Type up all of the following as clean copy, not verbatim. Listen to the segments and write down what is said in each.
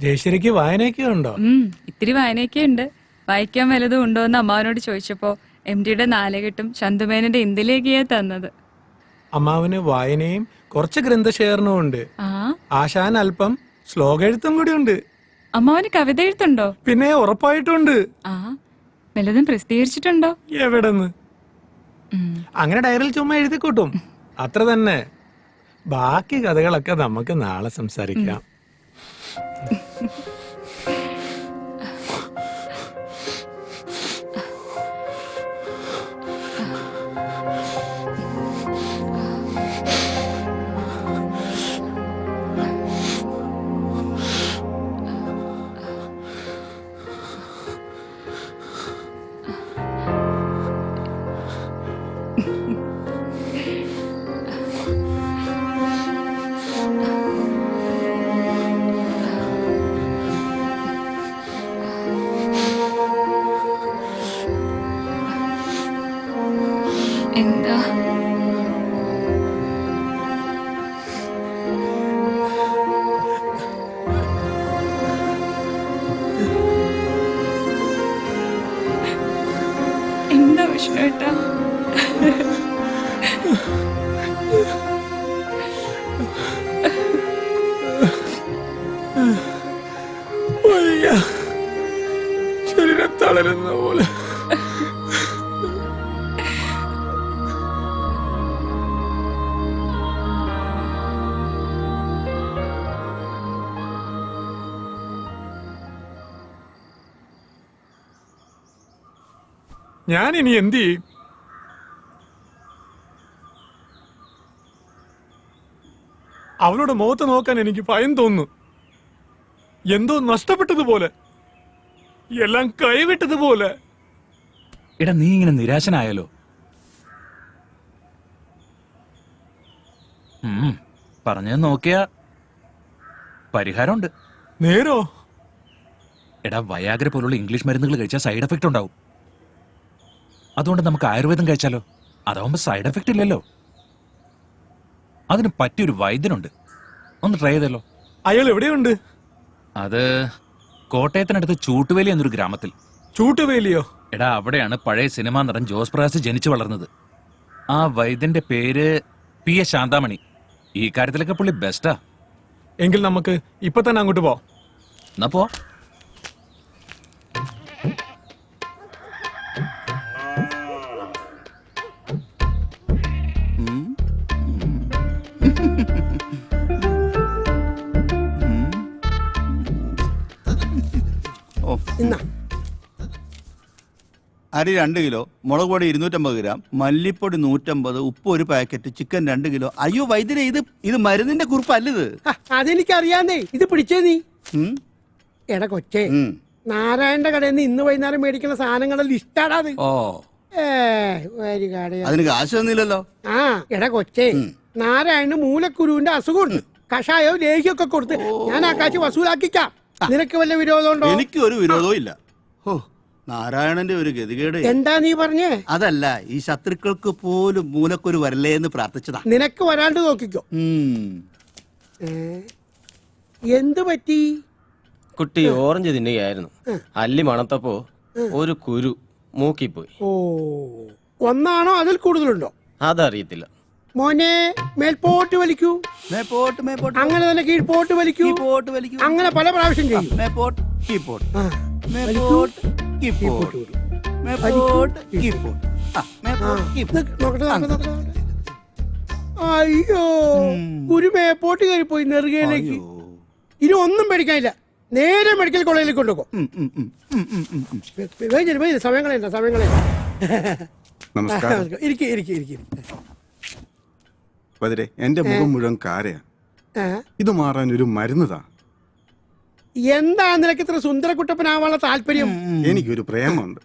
ജയശ്രീക്ക് വായനയൊക്കെ ഉണ്ടോ? ഇത്തിരി വായനയൊക്കെ ഉണ്ട്. വായിക്കാൻ വല്ലതും ഉണ്ടോ എന്ന് അമ്മാവനോട് ചോദിച്ചപ്പോ MD-യുടെ നാലുകെട്ടും ചന്തുമേനന്റെ ഇന്ത്യയിലേക്കാ തന്നത്. അമ്മാവന് വായനയും കുറച്ച് ഗ്രന്ഥശേഖരണവും ഉണ്ട്. ആശാൻ അല്പം ശ്ലോക എഴുത്തും കൂടി ഉണ്ട്. അമ്മാവന് കവിത എഴുത്തുണ്ടോ? പിന്നെ ഉറപ്പായിട്ടുണ്ട്. വല്ലതും പ്രസിദ്ധീകരിച്ചിട്ടുണ്ടോ? എവിടെന്ന്? അങ്ങനെ ഡയറിയിൽ ചുമ്മാ എഴുതിക്കൂട്ടും, അത്ര തന്നെ. ബാക്കി കഥകളൊക്കെ നമുക്ക് നാളെ സംസാരിക്കാം. എന്താ? എന്താ വിഷ്ണുവേട്ടാ? ശരീരം തളരുന്ന പോലെ. ഞാൻ ഇനി എന്ത് ചെയ്യും? അവളുടെ മുഖത്ത് നോക്കാൻ എനിക്ക് ഭയം തോന്നുന്നു. എന്തോ നഷ്ടപ്പെട്ടതുപോലെ, എല്ലാം കൈവിട്ടതുപോലെ. എടാ, നീ ഇങ്ങനെ നിരാശനായാലോ? പറഞ്ഞത് നോക്കിയാ പരിഹാരമുണ്ട്. നേരോ? എടാ, വയാഗ്ര പോലുള്ള ഇംഗ്ലീഷ് മരുന്നുകൾ കഴിച്ചാൽ സൈഡ് എഫക്റ്റ് ഉണ്ടാവും. അതുകൊണ്ട് നമുക്ക് ആയുർവേദം കഴിച്ചാലോ? അതാവുമ്പോ സൈഡ് എഫക്റ്റ് ഇല്ലല്ലോ. അതിന് പറ്റിയൊരു വൈദ്യനുണ്ട്, ഒന്ന് ട്രൈ ചെയ്തല്ലോ. അയാൾ എവിടെയുണ്ട്? അത് കോട്ടയത്തിനടുത്ത് ചൂട്ടുവേലി എന്നൊരു ഗ്രാമത്തിൽ. ചൂട്ടുവേലിയോ? എടാ, അവിടെയാണ് പഴയ സിനിമാ നടൻ ജോസ് പ്രകാശ് ജനിച്ചു വളർന്നത്. ആ വൈദ്യന്റെ പേര് PS ശാന്താമണി. ഈ കാര്യത്തിലൊക്കെ പുള്ളി ബെസ്റ്റാ. എങ്കിൽ നമുക്ക് ഇപ്പൊ തന്നെ അങ്ങോട്ട് പോവാം. എന്നാ പോ. അരി 2 കിലോ, മുളക് പൊടി 250 ഗ്രാം, മല്ലിപ്പൊടി 150, ഉപ്പ് 1 പാക്കറ്റ്, ചിക്കൻ 2 കിലോ. അയ്യോ വൈദ്യരെ, ഇത് മരുന്നിന്റെ കുറിപ്പല്ലത്. അതെനിക്കറിയാന്നേ. ഇത് പിടിച്ചേ നീ. എടാ കൊച്ചേ, നാരായണന്റെ കടയിൽ നിന്ന് ഇന്ന് വൈകുന്നേരം മേടിക്കുന്ന സാധനങ്ങളുടെ ലിസ്റ്റാടാ അത്. അതിന് കാശ് തന്നില്ലല്ലോ. എടാ കൊച്ചേ, നാരായണന് മൂലക്കുരുവിന്റെ അസുഖമുണ്ട്. കഷായോ ലേഹ്യൊക്കെ കൊടുത്ത് ഞാൻ ആ കാശ് വസൂലാക്കിക്കാം. നിനക്ക് വല്ല വിരോധമുണ്ടോ? എനിക്ക് ഒരു വിരോധവും ഇല്ല. നാരായണന്റെ ഒരു ഗതികേട്. എന്താ നീ പറഞ്ഞേ? അതല്ല, ഈ ശത്രുക്കൾക്ക് പോലും മൂലക്കൊരു വരല്ലേ എന്ന് പ്രാർത്ഥിച്ചതാ. നിനക്ക് വരാണ്ട് നോക്കിക്കോ. എന്ത് പറ്റി? കുട്ടി ഓറഞ്ച് തിന്നുകയായിരുന്നു. അല്ലി മണത്തപ്പോ ഒരു കുരു മൂക്കിപ്പോയി. ഓ, ഒന്നാണോ അതിൽ കൂടുതലുണ്ടോ? അതറിയത്തില്ല മോനെ. മേൽപോട്ട് വലിക്കൂ. മേപ്പോട്ട് മേപ്പോട്ട്. അങ്ങനെ തന്നെ കീഴ്പോട്ട് വലിക്കൂ. കീഴ്പോട്ട് വലിക്കൂ. അങ്ങനെ പല പ്രാവശ്യം ചെയ്യും. മേപ്പോട്ട് കീഴ്പോട്ട്. മേപ്പോട്ട് കീഴ്പോട്ട്. മേപ്പോട്ട് കീഴ്പോട്ട്. അയ്യോ, ഒരു മേപ്പോട്ട് കയറിപ്പോയി നെറുകയിലേക്ക്. ഇനി ഒന്നും പേടിക്കാനില്ല. നേരെ മെഡിക്കൽ കോളേജിലേക്ക് കൊണ്ടുപോകും. സമയങ്ങളെ സമയങ്ങളെ. എന്റെ മുഖം മുഴുവൻ കാരയാ. ഇത് മാറാൻ ഒരു മരുന്നതാ. എന്താ നിനക്ക് ഇത്ര സുന്ദരക്കുട്ടപ്പനാവാനുള്ള താല്പര്യം? എനിക്കൊരു പ്രേമുണ്ട്.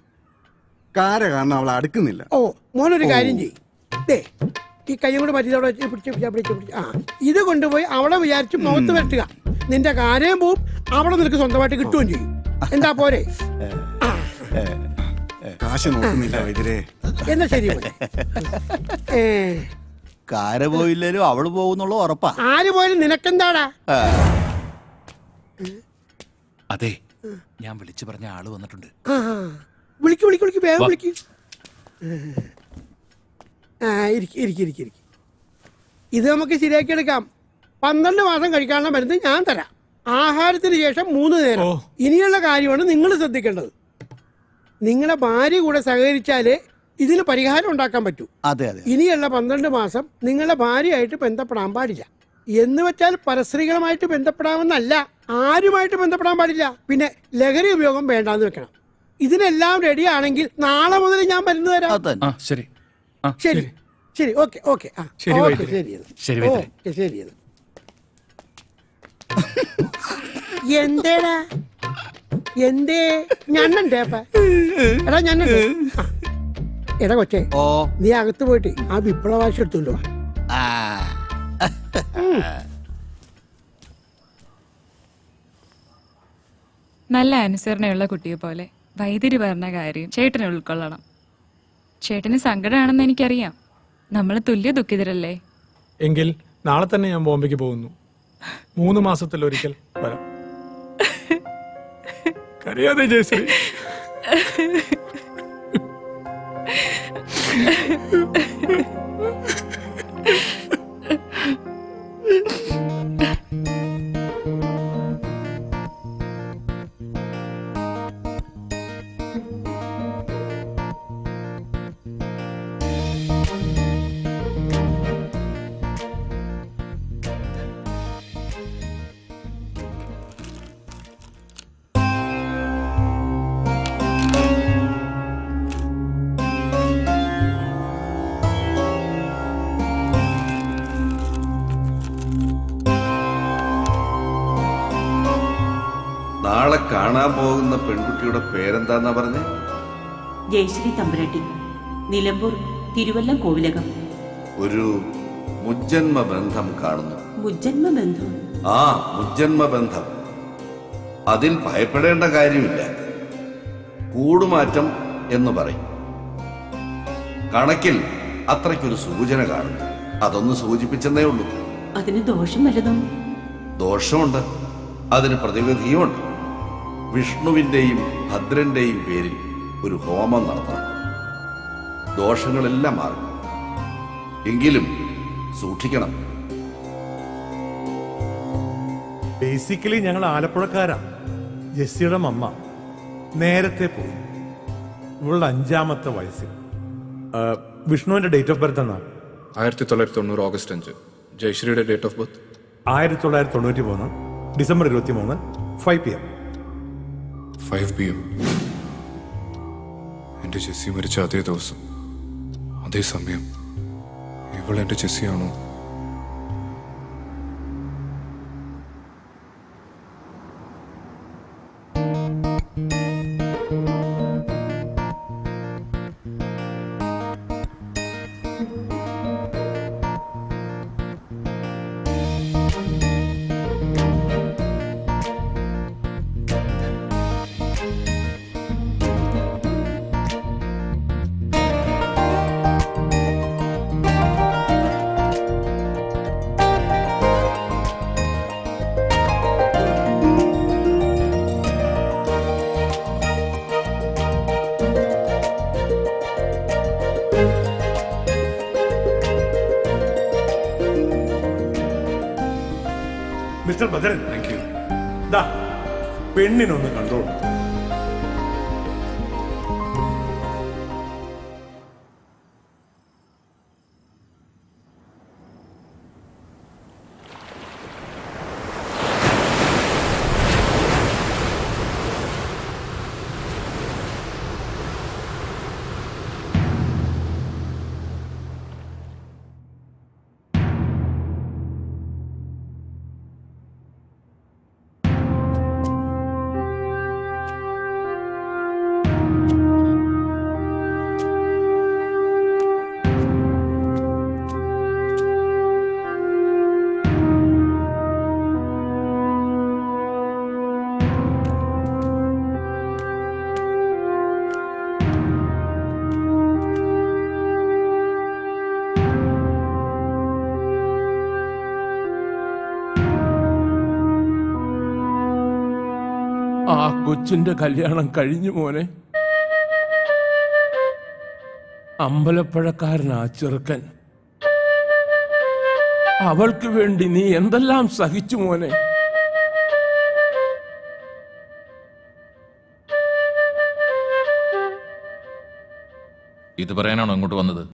കാര കാരണം അവളെ അടുക്കുന്നില്ല. ഓ, മോനൊരു കാര്യം ചെയ്യേ. ഈ കൈയും കൂടെ മറ്റേ പിടിച്ച് ഇത് കൊണ്ടുപോയി അവളെ വിചാരിച്ച് മുഖത്ത് വരട്ടുക. നിന്റെ കാര്യം പോവും, അവളെ നിനക്ക് സ്വന്തമായിട്ട് കിട്ടുകയും ചെയ്യും. എന്താ പോരെ? കാശ് നോക്കുന്നില്ല വൈദ്യരെ. എന്നാ ശരി. കാര പോയില്ലേലും അവള് പോകുന്നുള്ള ഉറപ്പാ. ആര് പോയാലും നിനക്കെന്താടാ? അതെ, ഞാൻ വിളിച്ചു പറഞ്ഞ ആള് വന്നിട്ടുണ്ട്. ആ വിളിക്ക് വേഗം വാ. വിളിക്ക്. ഇരിക്കും. ഇത് നമുക്ക് ശരിയാക്കി എടുക്കാം. 12 മാസം കഴിക്കാനുള്ള മരുന്ന് ഞാൻ തരാം. ആഹാരത്തിന് ശേഷം 3 നേരം. ഓ. ഇനിയുള്ള കാര്യമാണ് നിങ്ങൾ ശ്രദ്ധിക്കേണ്ടത്. നിങ്ങളെ ഭാര്യ കൂടെ സഹകരിച്ചാലേ ഇതിന് പരിഹാരം ഉണ്ടാക്കാൻ പറ്റൂ. അതെ അതെ ഇനിയുള്ള 12 മാസം നിങ്ങളുടെ ഭാര്യയായിട്ട് ബന്ധപ്പെടാൻ പാടില്ല. എന്ന് വെച്ചാൽ പരസ്ത്രീകളുമായിട്ട് ബന്ധപ്പെടാമെന്നല്ല, ആരുമായിട്ട് ബന്ധപ്പെടാൻ പാടില്ല. പിന്നെ ലഹരി ഉപയോഗം വേണ്ടാന്ന് വെക്കണം. ഇതിനെല്ലാം റെഡി ആണെങ്കിൽ നാളെ മുതൽ ഞാൻ മരുന്ന് തരാം. അത് തന്നെ. ആ ശരി. ആ ശരി ഓക്കെ ശരി, വൈദ്യരെ. ശരി, വൈദ്യരെ. ശരി എന്തേടാ എന്തേ ഞണ്ണണ്ടേ അപ്പ എടാ ഞണ്ണുണ്ട്. എടാ കൊച്ചേ, ഓ നീ അകത്ത് പോയിട്ട് ആ വിപ്ലവാശി എടുത്തുകൊണ്ട് വാ. ആ നല്ല അനുസരണയുള്ള കുട്ടിയെ പോലെ വൈദ്യുതി പറഞ്ഞ കാര്യം ചേട്ടനെ ഉൾക്കൊള്ളണം. ചേട്ടന് സങ്കടമാണെന്ന് എനിക്കറിയാം. നമ്മൾ തുല്യ ദുഃഖിതരല്ലേ? എങ്കിൽ നാളെ തന്നെ ഞാൻ ബോംബെക്ക് പോകുന്നു. 3 മാസത്തിലൊരിക്കൽ വരാം. കരയാതെ ജയശ്രീ. നാളെ കാണാൻ പോകുന്ന പെൺകുട്ടിയുടെ പേരെന്താന്നാ പറഞ്ഞേ? ജയശ്രീ തമ്പുരാട്ടി, നിലമ്പൂർ തിരുവല്ലം കോവിലകം. ഒരു മുജ്ജന്മ ബന്ധം കാണുന്നു. മുജ്ജന്മ ബന്ധം? ആ, മുജ്ജന്മ ബന്ധം. അതിൽ ഭയപ്പെടേണ്ട കാര്യമില്ല. കൂടുമാറ്റം എന്ന് പറയും. കണക്കിൽ അത്രയ്ക്കൊരു സൂചന കാണുന്നു. അതൊന്ന് സൂചിപ്പിച്ചെന്നേ ഉള്ളൂ. അതിന് ദോഷം വല്ലതും? ദോഷമുണ്ട്, അതിന് പ്രതിവിധിയുമുണ്ട്. വിഷ്ണുവിൻ്റെയും ഭദ്രന്റെയും പേരിൽ ഒരു ഹോമം നടത്തണം. ദോഷങ്ങളെല്ലാം മാറും. എങ്കിലും സൂക്ഷിക്കണം. ബേസിക്കലി ഞങ്ങൾ ആലപ്പുഴക്കാരാ. ജെസ്സിയുടെ മമ്മ നേരത്തെ പോയി, ഇവളുടെ 5ാമത്തെ വയസ്സിൽ. വിഷ്ണുവിന്റെ ഡേറ്റ് ഓഫ് ബർത്ത് എന്നാ? 1990 ഓഗസ്റ്റ് 5. ജയശ്രീയുടെ date of birth 1993 December 23 5 PM. 5 PM. എൻ്റെ ജെസ്സി മരിച്ച അതേ ദിവസം, അതേ സമയം. ഇവൾ എൻ്റെ ജെസ്സിയാണോ? Mister Bhadran, thank you പെണ്ണിനൊന്ന് കണ്ടോളൂ. ആ കൊച്ചിന്റെ കല്യാണം കഴിഞ്ഞു മോനെ. അമ്പലപ്പഴക്കാരനാ ചെറുക്കൻ. അവൾക്ക് വേണ്ടി നീ എന്തെല്ലാം സഹിച്ചു മോനെ. ഇത് പറയാനാണോ അങ്ങോട്ട് വന്നത്?